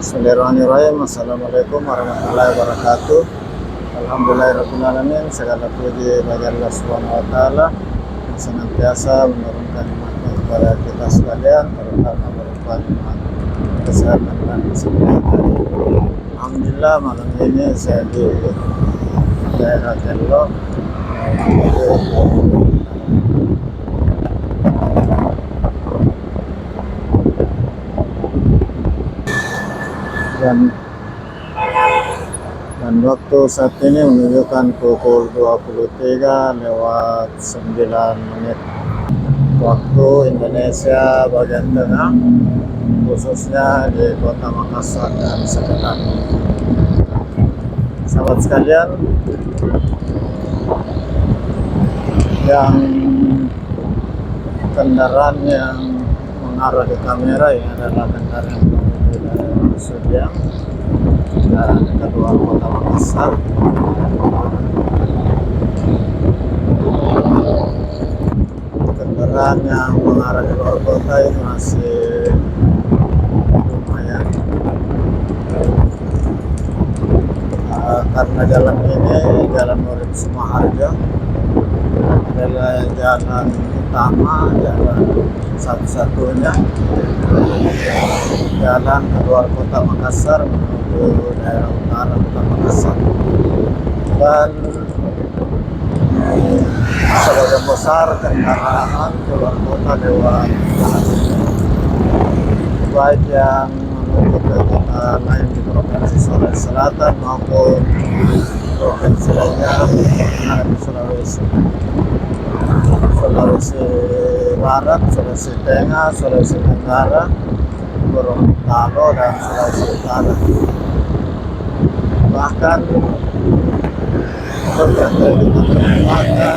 Bismillahirrahmanirrahim. Assalamualaikum warahmatullahi wabarakatuh. Alhamdulillahirrahmanirrahim. Segala puji bagi Allah Subhanahu wa Ta'ala yang senantiasa menurunkan nikmatnya kepada kita sekalian, terutama berupa nikmat kesehatan dan kesehatan. Alhamdulillah, malam ini saya di daerah Tello dan waktu saat ini menunjukkan pukul 23:09 waktu Indonesia bagian tengah, khususnya di kota Makassar dan sekitar. Sahabat sekalian, yang kendaraan yang mengarah di kamera ini adalah kendaraan yang menuju daerah Sudiang dan kedua kota Makassar. Kendaraan yang mengarah ke luar kota ini masih lumayan, karena jalan ini jalan Urip Sumaharjo adalah jalan utama, jalan satu-satunya jalan keluar kota Makassar menuju daerah utara kota Makassar, dan sebagian besar kendaraan keluar kota lewat jalan ini, baik yang menuju ke kota lain di Provinsi Sulawesi Selatan maupun provinsi lainnya di Sulawesi Barat, Sulawesi Tengah, Sulawesi Tenggara, Gorontalo, dan Sulawesi Utara. Bahkan berganti dengan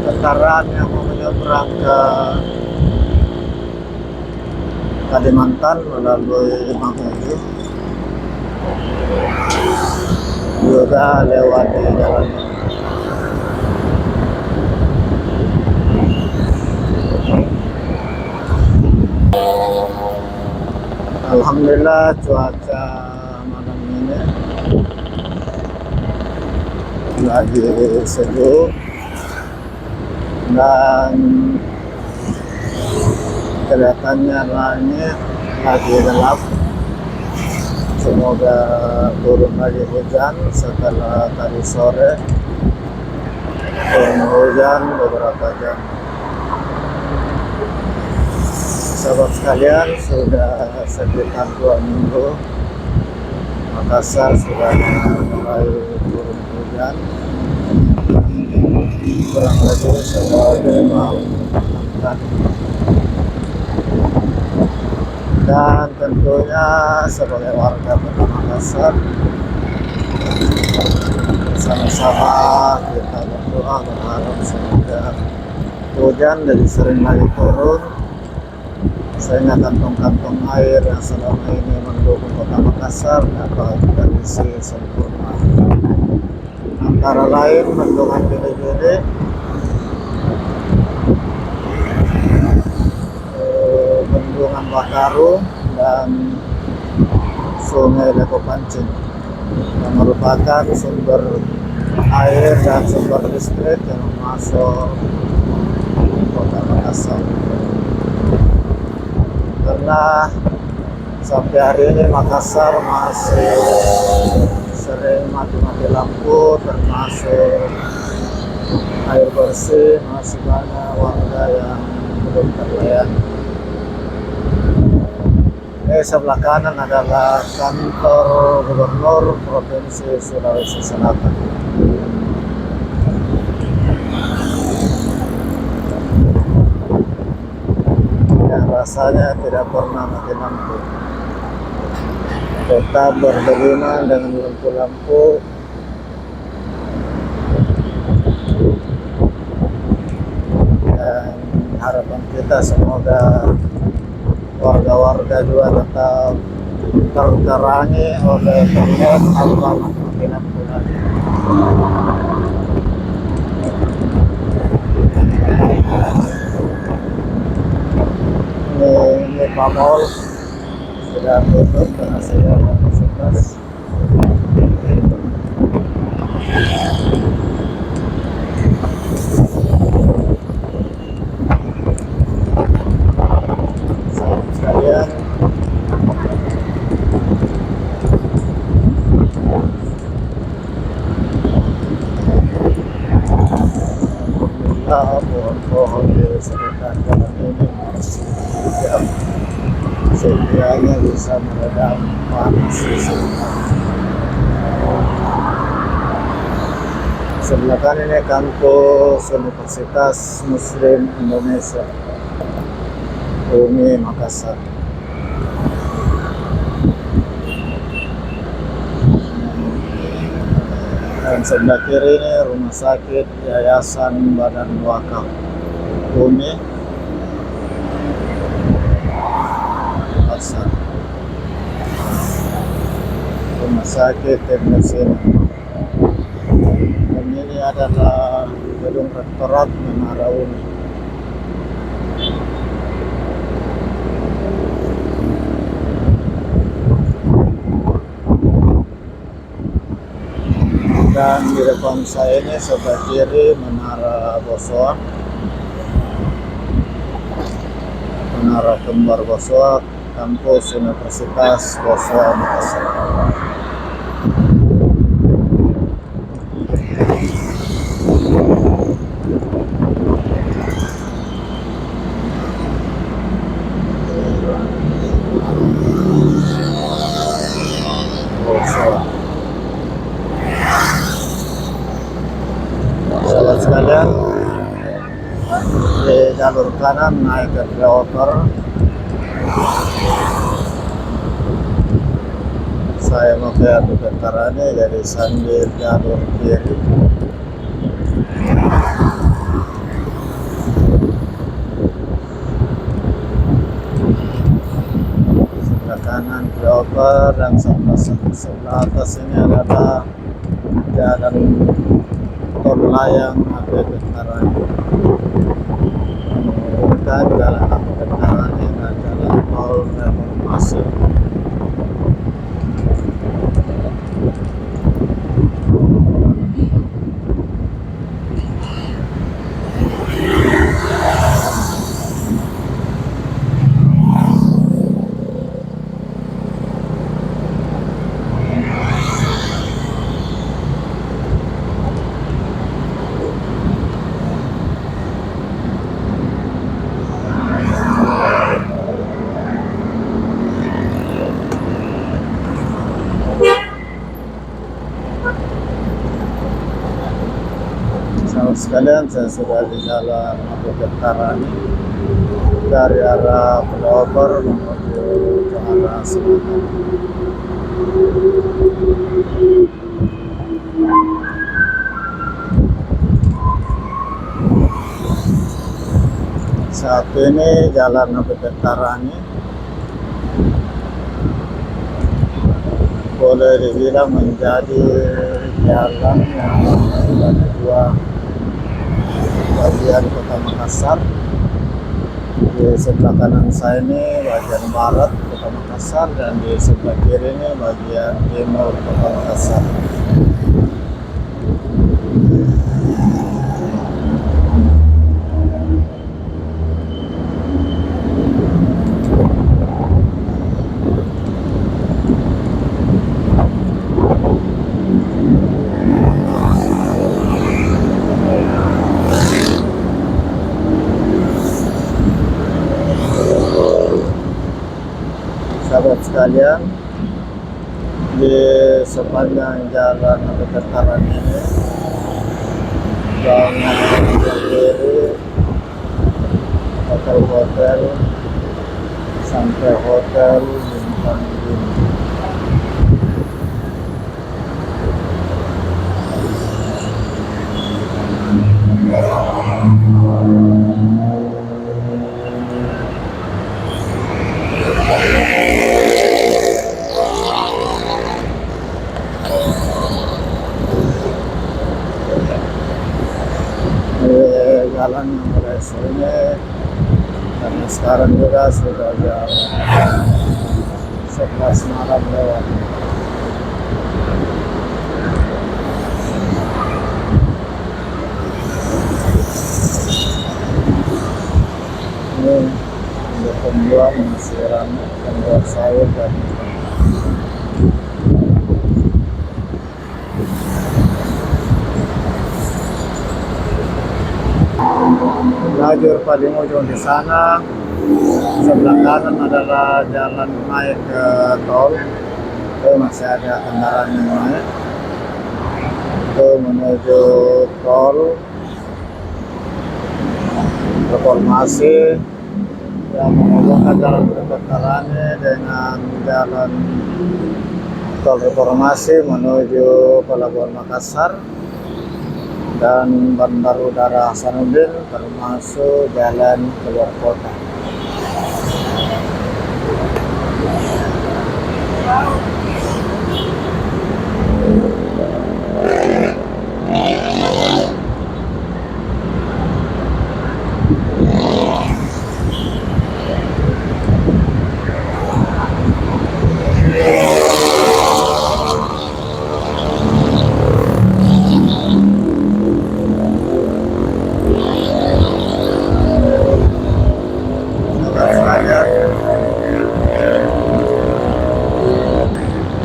kendaraan yang mau menyeberang ke Kalimantan melalui Mamuju juga lewat di jalan ini. Alhamdulillah, cuaca malam ini lagi sejuk dan kelihatannya langit lagi gelap. Semoga turun lagi hujan setelah tadi sore turun hujan beberapa jam. Sahabat sekalian, sudah sekitar 2 minggu Makassar sudah mulai turun hujan, kurang lebih sekitar 5 bulan. Dan tentunya sebagai warga kota Makassar, sama-sama kita berdoa berharap semoga hujan jadi sering lagi turun, sehingga kantong-kantong air yang selama ini mendukung kota Makassar dapat terisi sempurna. Antara lain bendungan Gili-Gili, bendungan Bakaru, dan sungai Leko Pancing yang merupakan sumber air dan sumber listrik yang masuk kota Makassar. Karena sampai hari ini Makassar masih sering mati-mati lampu, termasuk air bersih, masih banyak warga yang belum terlayani. Sebelah kanan adalah kantor Gubernur Provinsi Sulawesi Selatan. Yang rasanya tidak pernah mati lampu, tetap berderiman dengan lampu-lampu. Dan harapan kita semoga warga-warga juga tetap terterangi oleh internet tanpa mati lampu lagi. Ini Pamol sudah tutup karena saya yang 11. Sahabat sekalian, alhamdulillah pohon-pohon di sekitar jalan ini masih hijau, sehingga bisa meredam panas di sini. Sebelah kanan ini kampus Universitas Muslim Indonesia UMI Makassar. Dan sebelah kiri ini rumah sakit Yayasan Badan Wakaf UMI Makassar. Rumah sakit teknisi. Dan ini adalah gedung rektorat Menara UMI. Dan di depan saya ini sebelah kiri Menara Bosowa, Menara Kembar Bosowa, kampus Universitas Bosowa Makassar. Sahabat sekalian, di jalur kanan naik ke flyover, saya mau ke Adu Bentarane, jadi sambil jalur kiri. Sebelah kanan flyover dan sebelah atas ini adalah jalan tol layang Adu Bentarane. Menghubungkan jalan Adu Bentarane dan jalan tol Reformasi. Sahabat sekalian, saya sudah di jalan Adu Bentarane dari arah flyover menuju ke arah selatan. Saat ini jalan Adu Bentarane boleh dibilang menjadi jalan yang ada dua bagian kota Makassar. Di sebelah kanan saya ini bagian barat kota Makassar, dan di sebelah kiri ini bagian timur kota Makassar. Sahabat sekalian, di sepanjang jalan Adu Bentarane ini banyak berdiri hotel-hotel sampai hotel bintang 5. Jalan yang mulai sunyi karena sekarang juga sudah jam pas malam lewat. Ini untuk pembuat masih ramai, pembuat sayur dan lajur paling ujung di sana. Sebelah kanan adalah jalan naik ke tol. Itu masih ada kendaraan yang naik. Itu menuju tol Reformasi yang menghubungkan jalan Perkotarani dengan jalan tol Reformasi menuju Pelabuhan Makassar dan Bandar Udara Hasanuddin, termasuk jalan keluar kota.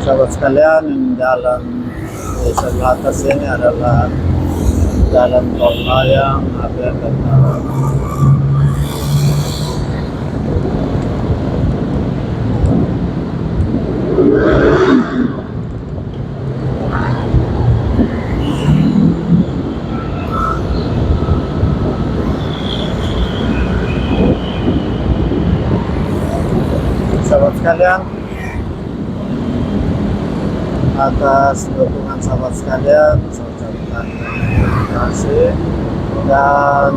Sahabat sekalian, yang jalan di sebelah atas ini adalah jalan tol layang Abian dan Tarum. Sahabat sekalian, atas dukungan sahabat sekalian, saya ucapkan terima kasih dan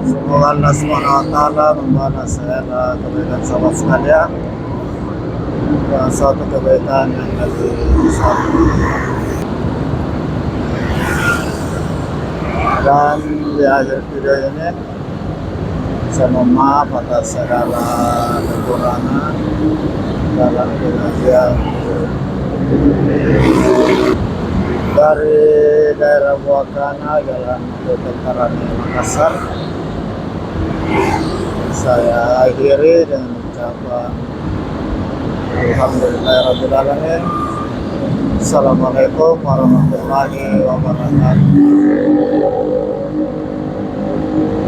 semoga Allah SWT membalas segala kebaikan sahabat sekalian dan suatu kebaikan yang lebih besar. Dan di akhir video ini saya mohon maaf atas segala kekurangan dalam pengajian dari daerah Buakana jalan Perkotarani Makassar. Saya akhiri dengan ucapan Alhamdulillahirabbil alamin. Assalamualaikum warahmatullahi wabarakatuh.